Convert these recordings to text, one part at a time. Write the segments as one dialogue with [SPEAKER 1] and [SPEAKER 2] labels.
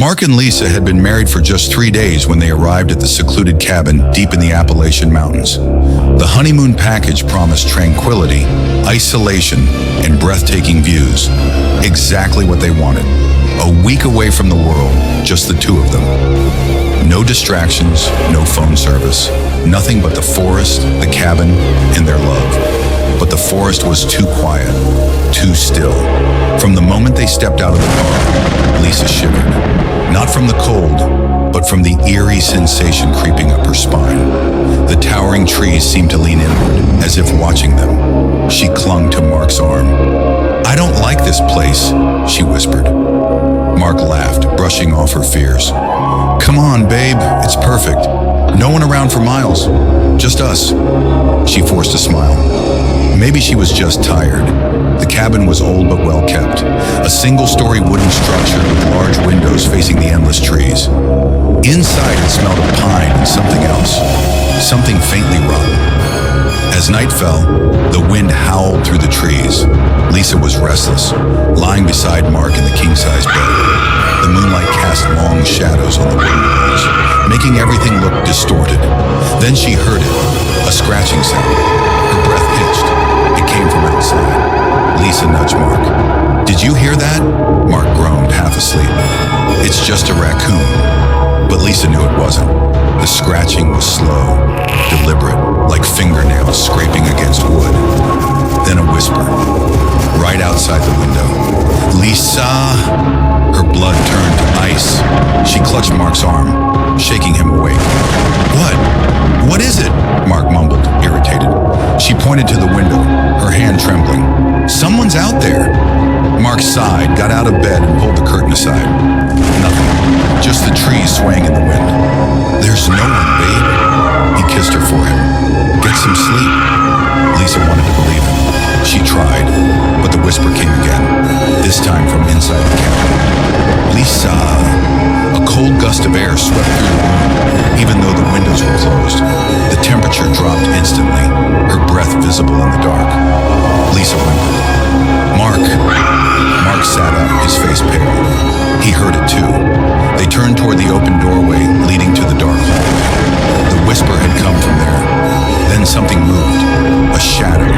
[SPEAKER 1] Mark and Lisa had been married for just 3 days when they arrived at the secluded cabin deep in the Appalachian Mountains. The honeymoon package promised tranquility, isolation, and breathtaking views. Exactly what they wanted. A week away from the world, just the two of them. No distractions, no phone service. Nothing but the forest, the cabin, and their love. But the forest was too quiet, too still. From the moment they stepped out of the car, Lisa shivered. Not from the cold, but from the eerie sensation creeping up her spine. The towering trees seemed to lean inward, as if watching them. She clung to Mark's arm. "I don't like this place," she whispered. Mark laughed, brushing off her fears. "Come on, babe, it's perfect. No one around for miles. Just us." She forced a smile. Maybe she was just tired. The cabin was old but well kept. A single-story wooden structure with large windows facing the endless trees. Inside it smelled of pine and something else. Something faintly rotten. As night fell, the wind howled through the trees. Lisa was restless, lying beside Mark in the king-size bed. The moonlight cast long shadows on the wooden walls, making everything look distorted. Then she heard it, a scratching sound. Her breath hitched. It came from outside. Lisa nudged Mark. "Did you hear that?" Mark groaned, half asleep. "It's just a raccoon." But Lisa knew it wasn't. The scratching was slow, deliberate, like fingernails scraping against wood. Then a whisper, right outside the window. "Lisa!" Her blood turned to ice. She clutched Mark's arm, shaking him awake. "What? What is it?" Mark mumbled, irritated. She pointed to the window, her hand trembling. "Someone's out there." Mark sighed, got out of bed, and pulled the curtain aside. Nothing. Just the trees swaying in the wind. "There's no one, babe." He kissed her forehead. "Get some sleep." Lisa wanted to believe him. She tried, but the whisper came again, this time from inside the cabin. "Lisa!" A cold gust of air swept through the room, even though the windows were closed. The temperature dropped instantly, her breath visible in the dark. Lisa whimpered. "Mark!" Mark sat up, his face pale. He heard it too. They turned toward the open doorway leading to the dark hallway. The whisper had come from there. Then something moved. A shadow.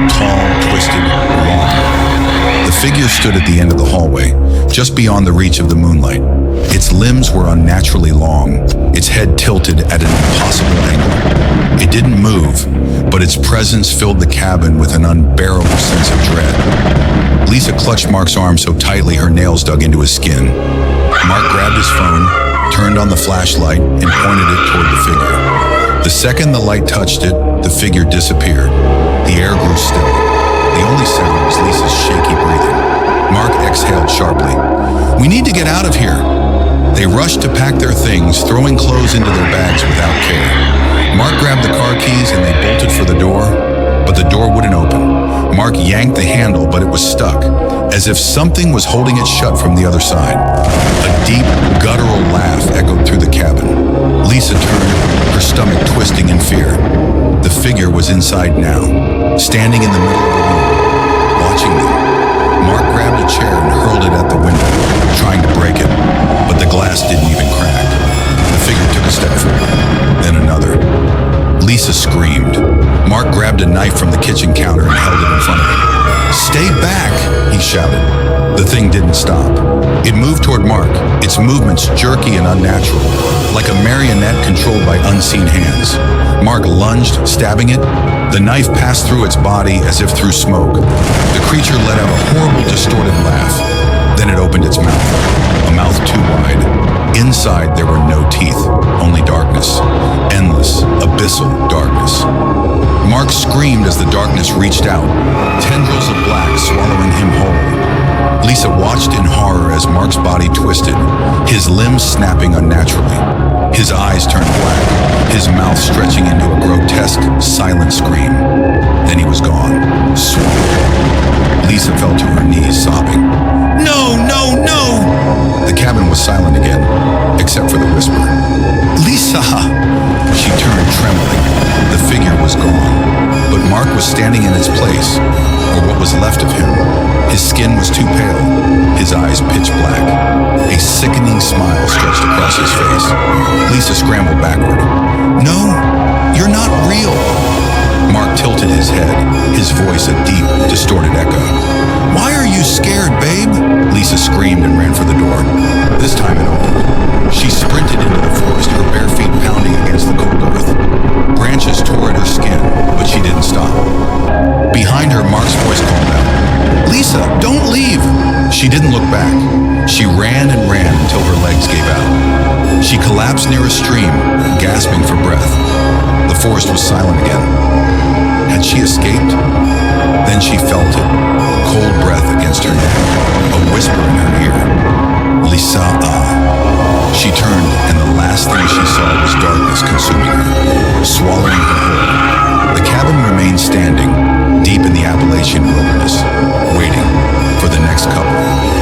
[SPEAKER 1] Tall, twisted, long. The figure stood at the end of the hallway, just beyond the reach of the moonlight. Its limbs were unnaturally long, its head tilted at an impossible angle. It didn't move, but its presence filled the cabin with an unbearable sense of dread. Lisa clutched Mark's arm so tightly her nails dug into his skin. Mark grabbed his phone, turned on the flashlight, and pointed it toward the figure. The second the light touched it, the figure disappeared. The air grew still. The only sound was Lisa's shaky breathing. Mark exhaled sharply. "We need to get out of here." They rushed to pack their things, throwing clothes into their bags without care. Mark grabbed the car keys and they bolted for the door, but the door wouldn't open. Mark yanked the handle, but it was stuck, as if something was holding it shut from the other side. A deep, guttural laugh echoed through the cabin. Lisa turned, her stomach twisting in fear. The figure was inside now, standing in the middle of the room, watching them. Mark grabbed a chair and hurled it at the window, trying to break it, but the glass didn't even crack. The figure took a step forward, then another. Lisa screamed. Mark grabbed a knife from the kitchen counter and held it in front of him. "Stay back!" he shouted. The thing didn't stop. It moved toward Mark, its movements jerky and unnatural, like a marionette controlled by unseen hands. Mark lunged, stabbing it. The knife passed through its body as if through smoke. The creature let out a horrible, distorted laugh. Then it opened its mouth, a mouth too wide. Inside there were no teeth, only darkness. Endless, abyssal darkness. Mark screamed as the darkness reached out, tendrils of black swallowing him whole. Lisa watched in horror as Mark's body twisted, his limbs snapping unnaturally. His eyes turned black, his mouth stretching into a grotesque, silent scream. Then he was gone, swallowed. Lisa fell to her knees, sobbing. "No, no, no!" The cabin was silent again, except for the whisper. "Lisa!" She turned, trembling. The figure was gone, but Mark was standing in his place, or what was left of him. His skin was too pale, his eyes pitch black. A sickening smile stretched across his face. Lisa scrambled backward. No, you're not real. Mark tilted his head, his voice a deep, distorted echo. Why are you scared, babe? Lisa screamed and ran for the door. This time it opened. She sprinted into the forest, her bare feet pounding against the cold earth. Branches tore at her skin, but she didn't stop. Behind her, Mark's voice called out, Lisa, don't leave! She didn't look back. She ran and ran until her legs gave out. She collapsed near a stream, gasping for breath. The forest was silent again. Had she escaped? Then she felt it, cold breath against her neck, a whisper in her ear. Lisa, She turned, and the last thing she saw was darkness consuming her, swallowing her whole. The cabin remained standing, deep in the Appalachian wilderness, waiting for the next couple.